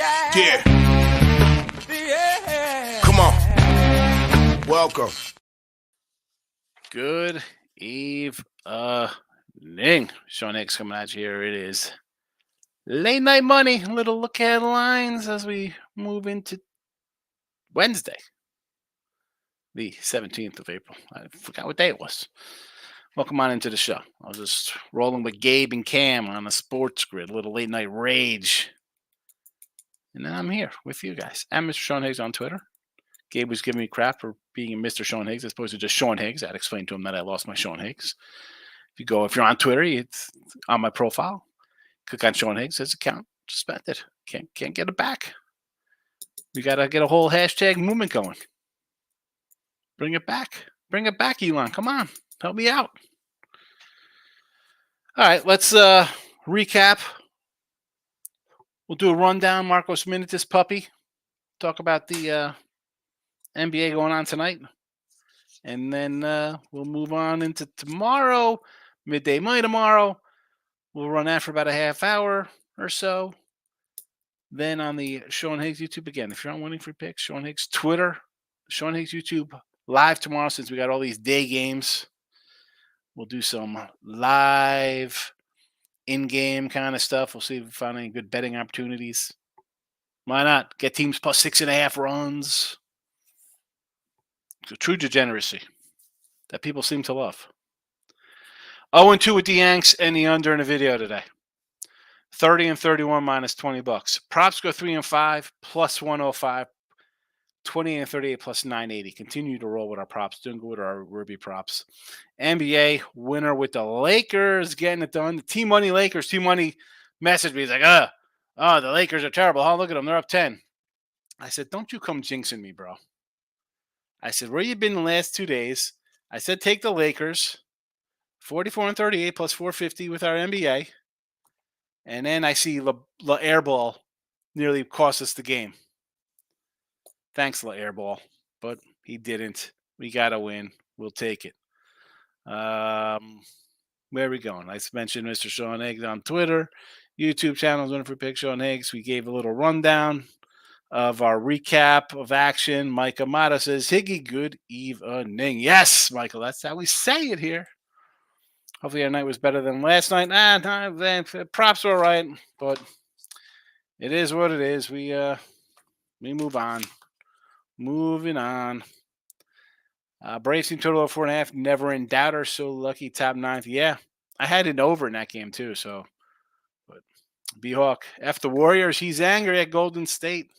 Yeah. Come on. Welcome. Good evening. Sean Higgs coming at you here. It is late night money. A little look at lines as we move into Wednesday, the 17th of April. I forgot what day it was. Welcome on into the show. I was just rolling with Gabe and Cam on the sports grid, a little late night rage. And then I'm here with you guys. I'm Mr. Sean Higgs on Twitter. Gabe was giving me crap for being Mr. Sean Higgs as opposed to just Sean Higgs. I'd explained to him that I lost my Sean Higgs. If you're on Twitter, it's on my profile. Click on Sean Higgs' account. Spend it. Can't get it back. We gotta get a whole hashtag movement going. Bring it back. Bring it back, Elon. Come on. Help me out. All right, let's recap. We'll do a rundown. Marcos Minitis puppy. Talk about the NBA going on tonight. And then we'll move on into tomorrow, midday money tomorrow. We'll run that for about a half hour or so. Then on the Sean Higgs YouTube again. If you're on Winning Free Picks, Sean Higgs Twitter, Sean Higgs YouTube live tomorrow since we got all these day games. We'll do some live in-game kind of stuff. We'll see if we find any good betting opportunities. Why not? Get teams plus 6.5 runs. It's a true degeneracy that people seem to love. 0-2 with the Yanks and the under in the video today. 30 and 31 minus $20. Props go 3-5 plus 105. 20 and 38 plus 980. Continue to roll with our props. Doing good with our Ruby props. NBA winner with the Lakers getting it done. The Team Money Lakers. Team Money messaged me. He's like, the Lakers are terrible. Oh, look at them. They're up 10. I said, don't you come jinxing me, bro. I said, where you been the last 2 days? I said, take the Lakers. 44 and 38 plus 450 with our NBA. And then I see La Airball nearly cost us the game. Thanks, La Airball. But he didn't. We got to win. We'll take it. Where are we going? I mentioned Mr. Sean Higgs on Twitter. YouTube channels, Winning Free Picks, Sean Higgs. We gave a little rundown of our recap of action. Mike Amato says, Higgy, good evening. Yes, Michael, that's how we say it here. Hopefully our night was better than last night. Props are all right, but it is what it is. We move on. Moving on. Braves team total of 4.5. Never in doubt or so lucky. Top 9th. Yeah, I had it over in that game too. So, but B-Hawk. F the Warriors. He's angry at Golden State.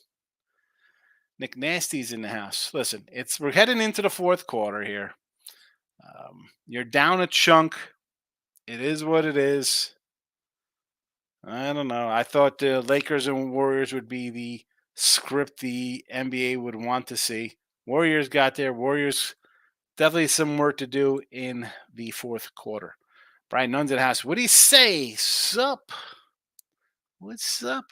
Nick Nasty's in the house. Listen, we're heading into the fourth quarter here. You're down a chunk. It is what it is. I don't know. I thought the Lakers and Warriors would be the script the NBA would want to see. Warriors got there. Warriors definitely some work to do in the fourth quarter. Brian Nunn's in the house. What do you say? Sup? What's up?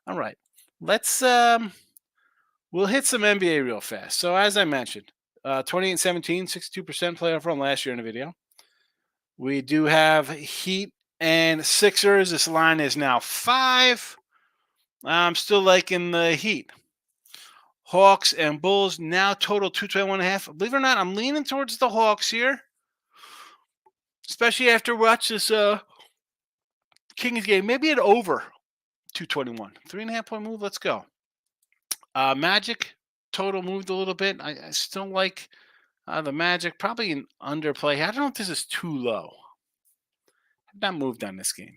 All right. Let's we'll hit some NBA real fast. So as I mentioned, 28-17, 62% playoff run last year in the video. We do have Heat and Sixers. This line is now 5. I'm still liking the Heat. Hawks and Bulls now total 221.5. Believe it or not, I'm leaning towards the Hawks here. Especially after watch this Kings game. Maybe an over 221. 3.5 point move. Let's go. Magic total moved a little bit. I still like the Magic. Probably an underplay. I don't know if this is too low. I've not moved on this game.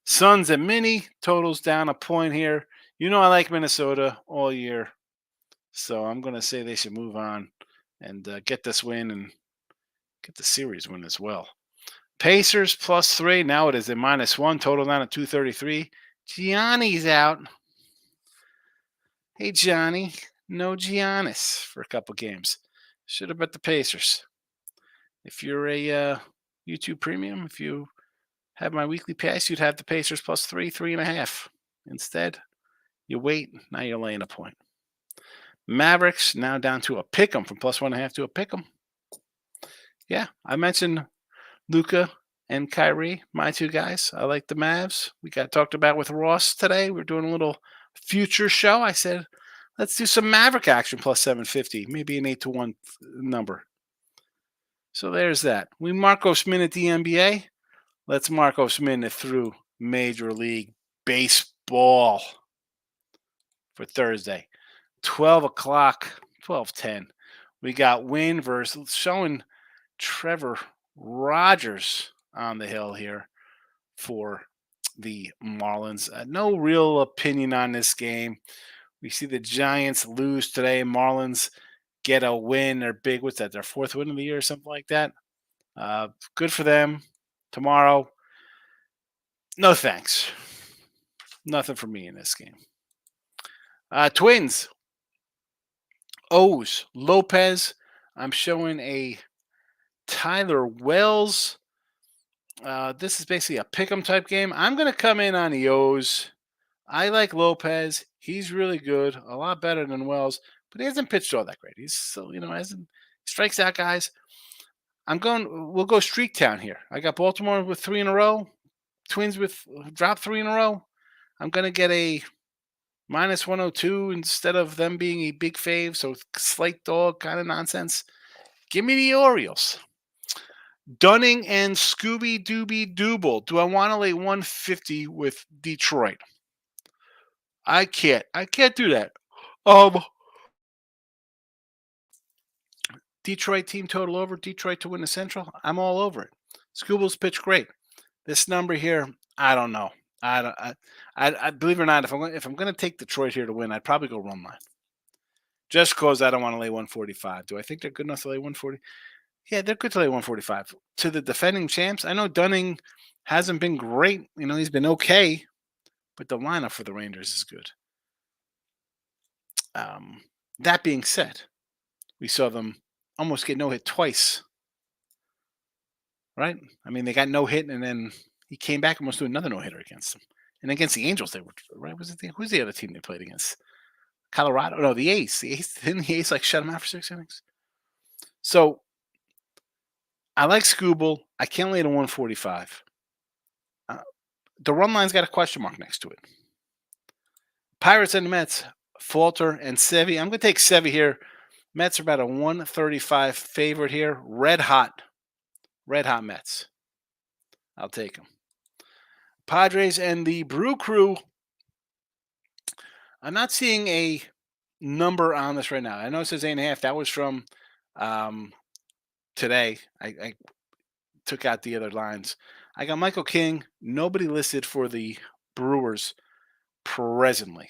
Suns and Mini totals down a point here. You know I like Minnesota all year. So I'm going to say they should move on and get this win and get the series win as well. Pacers +3. Now it is a -1. Total down at 233. Gianni's out. Hey, Johnny. No Giannis for a couple games. Should have bet the Pacers. If you're a YouTube Premium, if you have my weekly pass, you'd have the Pacers +3, 3.5. Instead, you wait. Now you're laying a point. Mavericks now down to a pick'em from +1.5 to a pick'em. Yeah, I mentioned Luka and Kyrie, my two guys. I like the Mavs. We got talked about with Ross today. We're doing a little future show. I said, let's do some Maverick action plus 750, maybe an 8-1 number. So there's that. We Marcos Minute the NBA. Let's Marcos Minute through Major League Baseball for Thursday. 12 o'clock, 12:10. We got Wynn versus showing Trevor Rogers on the hill here for the Marlins. No real opinion on this game. We see the Giants lose today. Marlins get a win. They're big. What's that? Their fourth win of the year or something like that. Good for them. Tomorrow, no thanks. Nothing for me in this game. Twins. O's. Lopez. I'm showing a Tyler Wells. This is basically a pick'em type game. I'm going to come in on the O's. I like Lopez. He's really good, a lot better than Wells, but he hasn't pitched all that great. He's still, hasn't strikes out guys. We'll go Streak Town here. I got Baltimore with 3 in a row. Twins with drop 3 in a row. I'm going to get a minus 102 instead of them being a big fave. So slight dog kind of nonsense. Give me the Orioles. Dunning and Scooby Dooby Dooble. Do I want to lay 150 with Detroit? I can't. I can't do that. Detroit team total over. Detroit to win the Central. I'm all over it. Scooble's pitch great. This number here, I don't know. I believe it or not, if I'm going to take Detroit here to win, I'd probably go run line. Just because I don't want to lay 145. Do I think they're good enough to lay 140? Yeah, they're good to lay 145. To the defending champs, I know Dunning hasn't been great. He's been okay, but the lineup for the Rangers is good. That being said, we saw them almost get no hit twice. Right? I mean, they got no hit, and then he came back and almost do another no hitter against them. And against the Angels, they were right. Who's the other team they played against? Colorado? No, the A's. Didn't the A's shut them out for 6 innings? So I like Scooble. I can't lay to 145. The run line's got a question mark next to it. Pirates and the Mets, Falter and Sevy. I'm going to take Sevy here. Mets are about a 135 favorite here. Red hot Mets. I'll take them. Padres and the Brew Crew. I'm not seeing a number on this right now. I know it says 8.5. That was from today. I took out the other lines. I got Michael King. Nobody listed for the Brewers presently.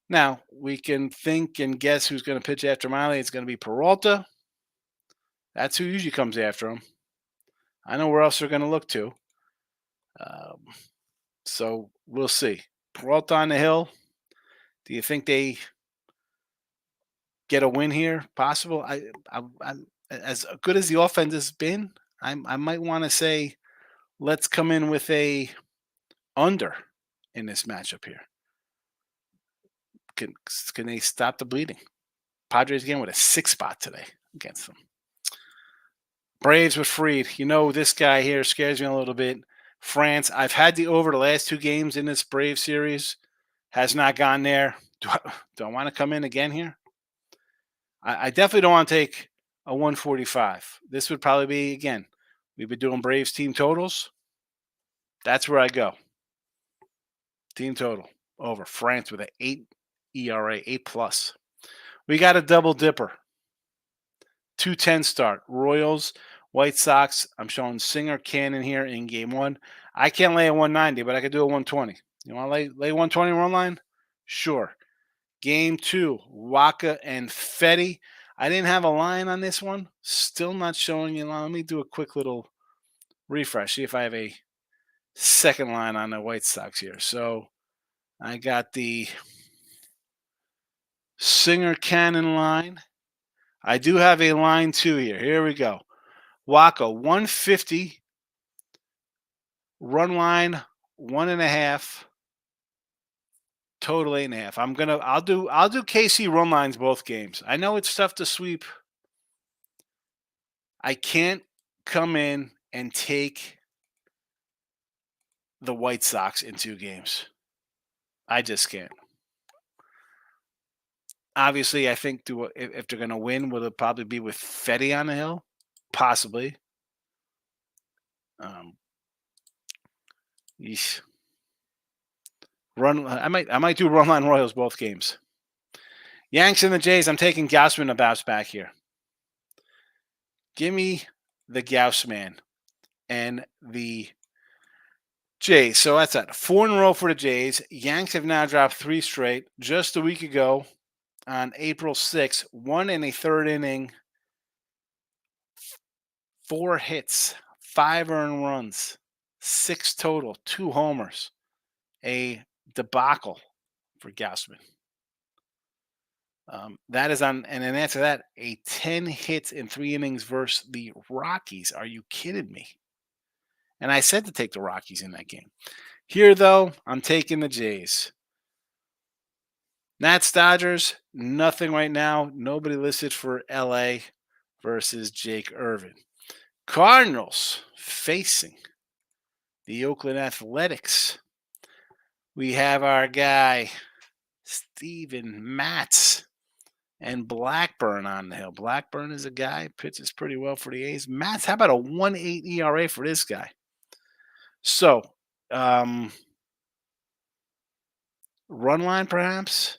Now, we can think and guess who's going to pitch after Miley. It's going to be Peralta. That's who usually comes after him. I know where else they're going to look to. So we'll see. Peralta on the hill. Do you think they get a win here? Possible. I as good as the offense has been, I might want to say let's come in with a under in this matchup here. Can they stop the bleeding? Padres again with a 6 spot today against them. Braves with Freed. This guy here scares me a little bit. France. I've had the over the last 2 games in this Brave series. Has not gone there. Do I want to come in again here? I definitely don't want to take a 145. This would probably be, again, we've been doing Braves team totals. That's where I go. Team total over. France with an 8 ERA, 8+. We got a double dipper. 2:10 start. Royals, White Sox. I'm showing Singer Cannon here in game 1. I can't lay a 190, but I could do a 120. You want to lay 120 run line? Sure. Game 2, Waka and Fetty. I didn't have a line on this one. Still not showing you. Let me do a quick little refresh. See if I have a second line on the White Sox here. So I got the Singer Cannon line. I do have a line 2 here. Here we go. Waka 150. Run line 1.5. Total 8.5. I'll do KC run lines both games. I know it's tough to sweep. I can't come in and take the White Sox in 2 games. I just can't. Obviously, I think if they're going to win, will it probably be with Fetty on the hill? Possibly. Yeesh. I might do run line Royals both games. Yanks and the Jays. I'm taking Gausman to bounce back here. Give me the Gauss man and the Jays. So that's that. 4 in a row for the Jays. Yanks have now dropped 3 straight. Just a week ago, on April 6th, 1 in a third inning, 4 hits, 5 earned runs, 6 total, 2 homers. A debacle for Gausman. That is on, and then after that, a 10 hits in 3 innings versus the Rockies. Are you kidding me? And I said to take the Rockies in that game. Here, though, I'm taking the Jays. Nats Dodgers, nothing right now. Nobody listed for LA versus Jake Irvin. Cardinals facing the Oakland Athletics. We have our guy, Steven Matz, and Blackburn on the hill. Blackburn is a guy, pitches pretty well for the A's. Matz, how about a 1.8 ERA for this guy? So, run line perhaps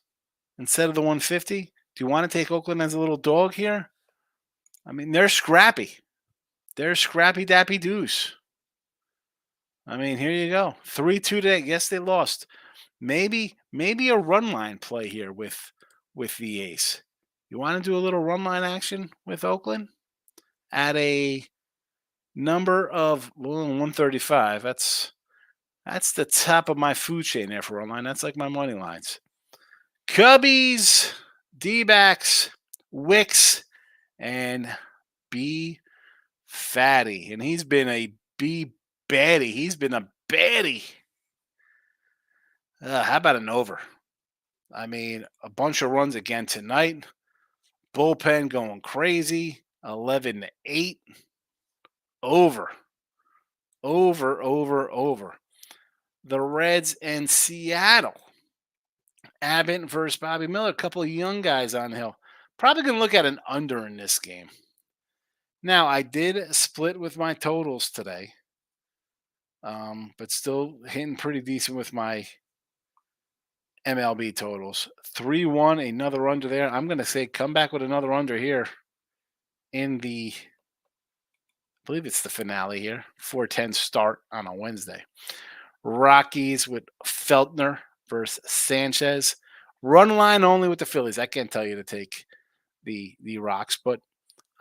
instead of the 150. Do you want to take Oakland as a little dog here? I mean, they're scrappy. They're scrappy dappy doos. I mean, here you go. 3-2 today. Yes, they lost. Maybe a run line play here with the A's. You want to do a little run line action with Oakland at a number of 135. That's the top of my food chain there for run line. That's like my money lines. Cubbies, D-backs, Wicks, and B Fatty. And he's been a B baddie. He's been a baddie. How about an over? I mean, a bunch of runs again tonight. Bullpen going crazy. 11-8. Over. The Reds and Seattle. Abbott versus Bobby Miller. A couple of young guys on the hill. Probably going to look at an under in this game. Now, I did split with my totals today. But still hitting pretty decent with my MLB totals. 3-1, another under there. I'm going to say come back with another under here in the, I believe it's the finale here. 4:10 start on a Wednesday. Rockies with Feltner versus Sanchez. Run line only with the Phillies. I can't tell you to take the Rocks, but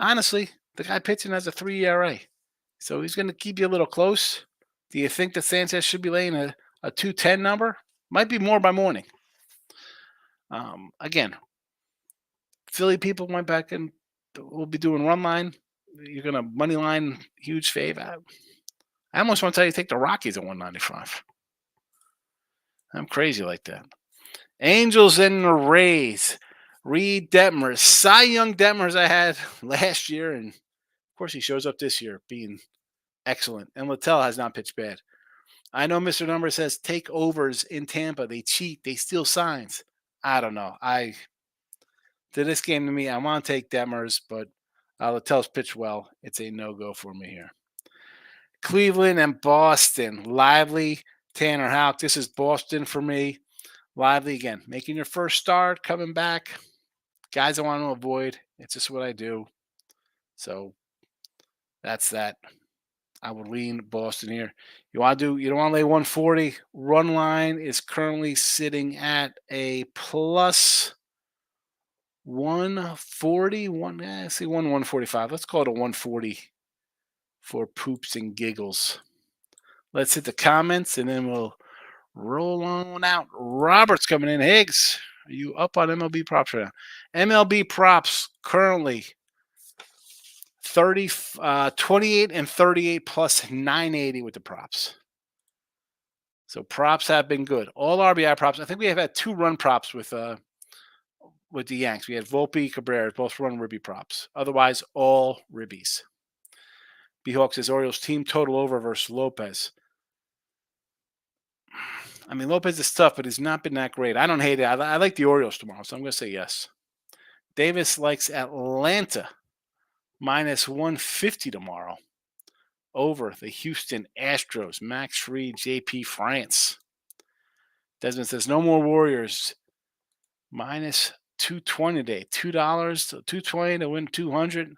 honestly, the guy pitching has a 3 ERA. So he's going to keep you a little close. Do you think that Sanchez should be laying a 210 number? Might be more by morning. Again, Philly people went back and we'll be doing run line. You're going to money line, huge fave. I almost want to tell you to take the Rockies at 195. I'm crazy like that. Angels and the Rays. Reed Detmers. Cy Young Detmers I had last year. And, of course, he shows up this year being excellent. And Littell has not pitched bad. I know Mr. Number says take overs in Tampa. They cheat. They steal signs. I don't know. To this game to me, I want to take Detmers, but Littell's pitched well. It's a no-go for me here. Cleveland and Boston. Lively, Tanner Houck. This is Boston for me. Lively again. Making your first start, coming back. Guys I want to avoid. It's just what I do. So that's that. I would lean Boston here. You don't want to lay 140. Run line is currently sitting at a plus 140. 145. Let's call it a 140 for poops and giggles. Let's hit the comments and then we'll roll on out. Robert's coming in. Higgs, are you up on MLB Props right now? MLB Props currently 28 and 38 plus 980 with the props. So props have been good. All RBI props. I think we have had 2 run props with the Yanks. We had Volpe, Cabrera, both run ribby props. Otherwise, all ribbies. B-Hawk says Orioles team total over versus Lopez. I mean, Lopez is tough, but he's not been that great. I don't hate it. I like the Orioles tomorrow, so I'm going to say yes. Davis likes Atlanta minus 150 tomorrow over the Houston Astros. Max Fried, JP France. Desmond says no more Warriors. Minus 220 today. $2 to 220 to win 200.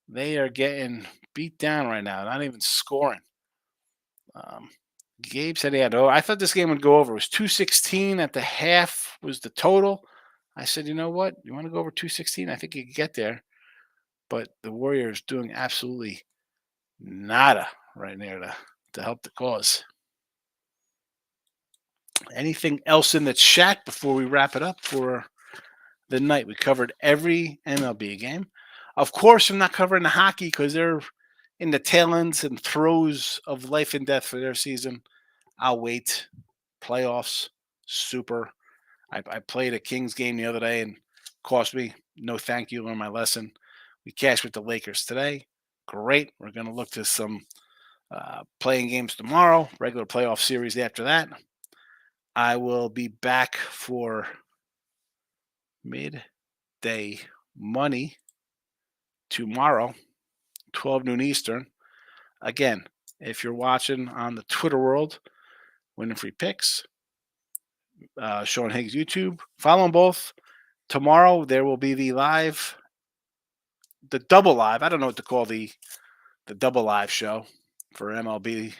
They are getting beat down right now. Not even scoring. Gabe said he had. Oh, I thought this game would go over. It was 216 at the half was the total. I said, you know what? You want to go over 216? I think you could get there. But the Warriors doing absolutely nada right there to help the cause. Anything else in the chat before we wrap it up for the night? We covered every MLB game. Of course, I'm not covering the hockey because they're in the tail ends and throes of life and death for their season. I'll wait. Playoffs, super. I played a Kings game the other day and cost me. No thank you, learned my lesson. We cashed with the Lakers today. Great. We're going to look to some playing games tomorrow, regular playoff series after that. I will be back for midday money tomorrow, 12 noon Eastern. Again, if you're watching on the Twitter world, Winning Free Picks, Sean Higgs YouTube, follow them both. Tomorrow there will be the double live. I don't know what to call the double live show for MLB.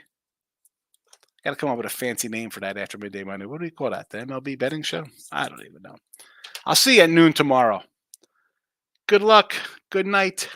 Got to come up with a fancy name for that after midday Monday. What do we call that? The MLB betting show? I don't even know. I'll see you at noon tomorrow. Good luck. Good night.